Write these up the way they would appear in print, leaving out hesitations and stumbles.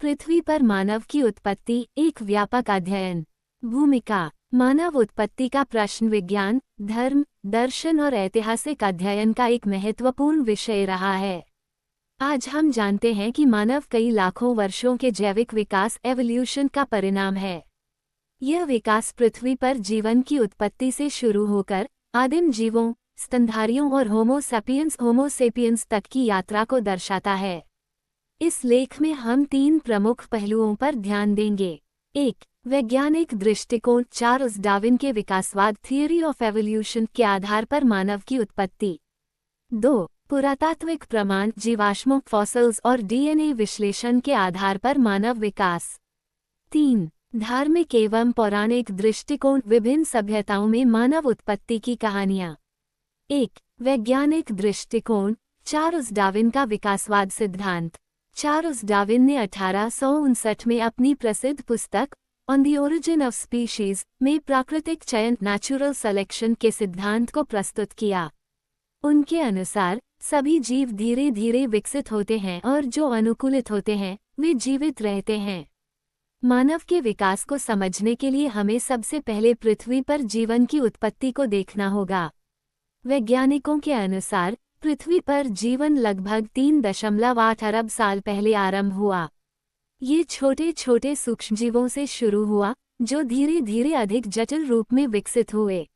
पृथ्वी पर मानव की उत्पत्ति एक व्यापक अध्ययन। भूमिका। मानव उत्पत्ति का प्रश्न विज्ञान, धर्म, दर्शन और ऐतिहासिक अध्ययन का एक महत्वपूर्ण विषय रहा है। आज हम जानते हैं कि मानव कई लाखों वर्षों के जैविक विकास एवोल्यूशन का परिणाम है। यह विकास पृथ्वी पर जीवन की उत्पत्ति से शुरू होकर आदिम जीवों, स्तनधारियों और होमो सेपियंस तक की यात्रा को दर्शाता है। इस लेख में हम 3 प्रमुख पहलुओं पर ध्यान देंगे। 1. वैज्ञानिक दृष्टिकोण, चार्ल्स डार्विन के विकासवाद थियरी ऑफ एवोल्यूशन के आधार पर मानव की उत्पत्ति। 2. पुरातात्विक प्रमाण, जीवाश्मों, फॉसिल्स और डीएनए विश्लेषण के आधार पर मानव विकास। 3. धार्मिक एवं पौराणिक दृष्टिकोण, विभिन्न सभ्यताओं में मानव उत्पत्ति की कहानियाँ। 1. वैज्ञानिक दृष्टिकोण, चार्ल्स डार्विन का विकासवाद सिद्धांत। चार्ल्स डार्विन ने 1859 में अपनी प्रसिद्ध पुस्तक on the origin of species में प्राकृतिक चयन नेचुरल सिलेक्शन के सिद्धांत को प्रस्तुत किया। उनके अनुसार सभी जीव धीरे धीरे विकसित होते हैं और जो अनुकूलित होते हैं वे जीवित रहते हैं। मानव के विकास को समझने के लिए हमें सबसे पहले पृथ्वी पर जीवन की उत्पत्ति को देखना होगा। वैज्ञानिकों के अनुसार पृथ्वी पर जीवन लगभग 3.8 अरब साल पहले आरंभ हुआ। ये छोटे छोटे सूक्ष्मजीवों से शुरू हुआ जो धीरे धीरे अधिक जटिल रूप में विकसित हुए।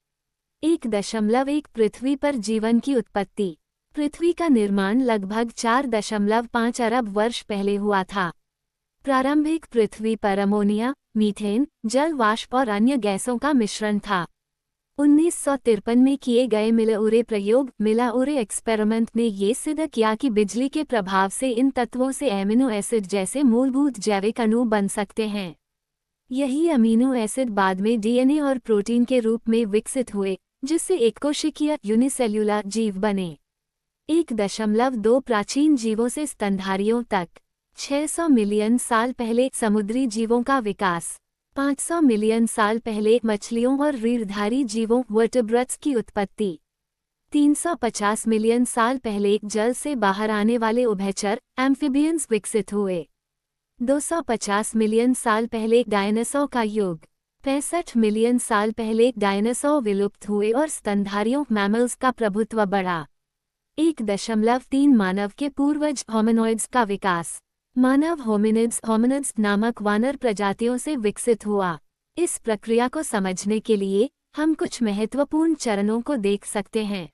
1.1 पृथ्वी पर जीवन की उत्पत्ति। पृथ्वी का निर्माण लगभग 4.5 अरब वर्ष पहले हुआ था। प्रारंभिक पृथ्वी पर अमोनिया, मीथेन, जल वाष्प और अन्य गैसों का मिश्रण था। 1953 में किए गए मिलाउरे एक्सपेरिमेंट ने ये सिद्ध किया कि बिजली के प्रभाव से इन तत्वों से एमिनो एसिड जैसे मूलभूत जैविक अणु बन सकते हैं। यही अमीनो एसिड बाद में डीएनए और प्रोटीन के रूप में विकसित हुए, जिससे एककोशिकीय यूनिसेल्युलर जीव बने। 1.2 प्राचीन जीवों से स्तनधारियों तक। 600 मिलियन साल पहले समुद्री जीवों का विकास। 500 मिलियन साल पहले मछलियों और रीढ़धारी जीवों वर्टेब्रेट्स की उत्पत्ति। 350 मिलियन साल पहले जल से बाहर आने वाले उभयचर एम्फिबियंस विकसित हुए। 250 मिलियन साल पहले डायनासोर का युग। 65 मिलियन साल पहले डायनासोर विलुप्त हुए और स्तनधारियों मैमल्स का प्रभुत्व बढ़ा। 1.3 मानव के पूर्वज होमिनोइड्स का विकास। मानव होमिनिड्स नामक वानर प्रजातियों से विकसित हुआ। इस प्रक्रिया को समझने के लिए हम कुछ महत्वपूर्ण चरणों को देख सकते हैं।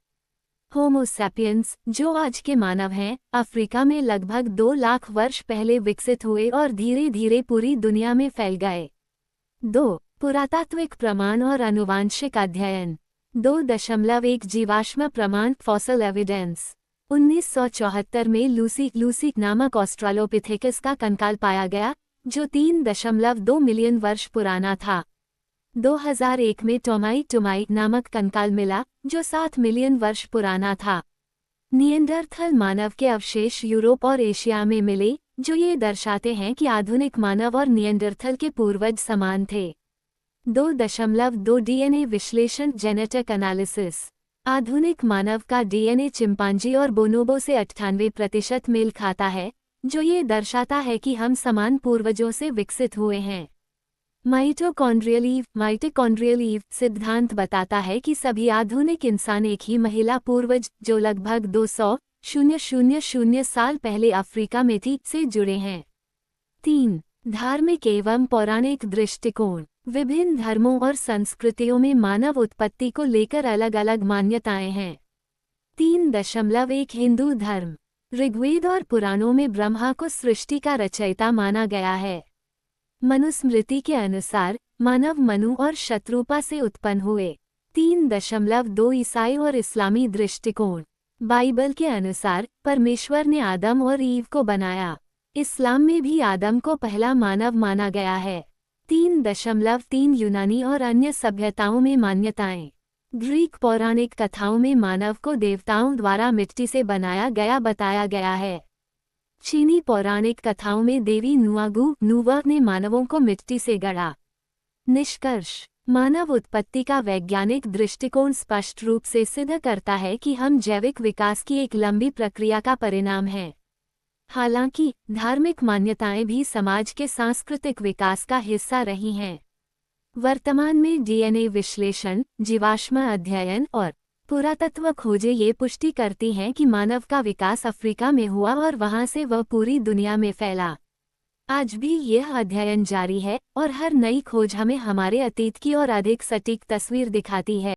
होमो सैपियंस, जो आज के मानव हैं, अफ्रीका में लगभग 2 लाख वर्ष पहले विकसित हुए और धीरे धीरे पूरी दुनिया में फैल गए। 2. पुरातात्विक प्रमाण और आनुवांशिक अध्ययन। 2.1 जीवाश्म प्रमाण, फॉसिल एविडेंस। 1974 में लूसी नामक ऑस्ट्रालोपिथेकस का कंकाल पाया गया, जो 3.2 मिलियन वर्ष पुराना था। 2001 में टोमाई नामक कंकाल मिला, जो 7 मिलियन वर्ष पुराना था। निएंडरथल मानव के अवशेष यूरोप और एशिया में मिले, जो ये दर्शाते हैं कि आधुनिक मानव और निएंडरथल के पूर्वज समान थे। 2.2 डीएनए विश्लेषण, जेनेटिक एनालिसिस। आधुनिक मानव का डीएनए चिंपांजी और बोनोबो से 98% मेल खाता है, जो ये दर्शाता है कि हम समान पूर्वजों से विकसित हुए हैं। माइटोकॉन्ड्रियल ईव सिद्धांत बताता है कि सभी आधुनिक इंसान एक ही महिला पूर्वज, जो लगभग 200,000 साल पहले अफ्रीका में थी, से जुड़े हैं। 3. धार्मिक एवं पौराणिक दृष्टिकोण। विभिन्न धर्मों और संस्कृतियों में मानव उत्पत्ति को लेकर अलग अलग मान्यताएं हैं। 3.1 हिंदू धर्म। ऋग्वेद और पुराणों में ब्रह्मा को सृष्टि का रचयिता माना गया है। मनुस्मृति के अनुसार मानव मनु और शत्रुपा से उत्पन्न हुए। 3.2 ईसाई और इस्लामी दृष्टिकोण। बाइबल के अनुसार परमेश्वर ने आदम और ईव को बनाया। इस्लाम में भी आदम को पहला मानव माना गया है। 3.3 यूनानी और अन्य सभ्यताओं में मान्यताएं। ग्रीक पौराणिक कथाओं में मानव को देवताओं द्वारा मिट्टी से बनाया गया बताया गया है। चीनी पौराणिक कथाओं में देवी नुवा ने मानवों को मिट्टी से गढ़ा। निष्कर्ष। मानव उत्पत्ति का वैज्ञानिक दृष्टिकोण स्पष्ट रूप से सिद्ध करता है कि हम जैविक विकास की एक लंबी प्रक्रिया का परिणाम हैं। हालांकि धार्मिक मान्यताएं भी समाज के सांस्कृतिक विकास का हिस्सा रही हैं। वर्तमान में डीएनए विश्लेषण, जीवाश्म अध्ययन और पुरातत्व खोजें ये पुष्टि करती हैं कि मानव का विकास अफ्रीका में हुआ और वहां से वह पूरी दुनिया में फैला। आज भी यह अध्ययन जारी है और हर नई खोज हमें हमारे अतीत की और अधिक सटीक तस्वीर दिखाती है।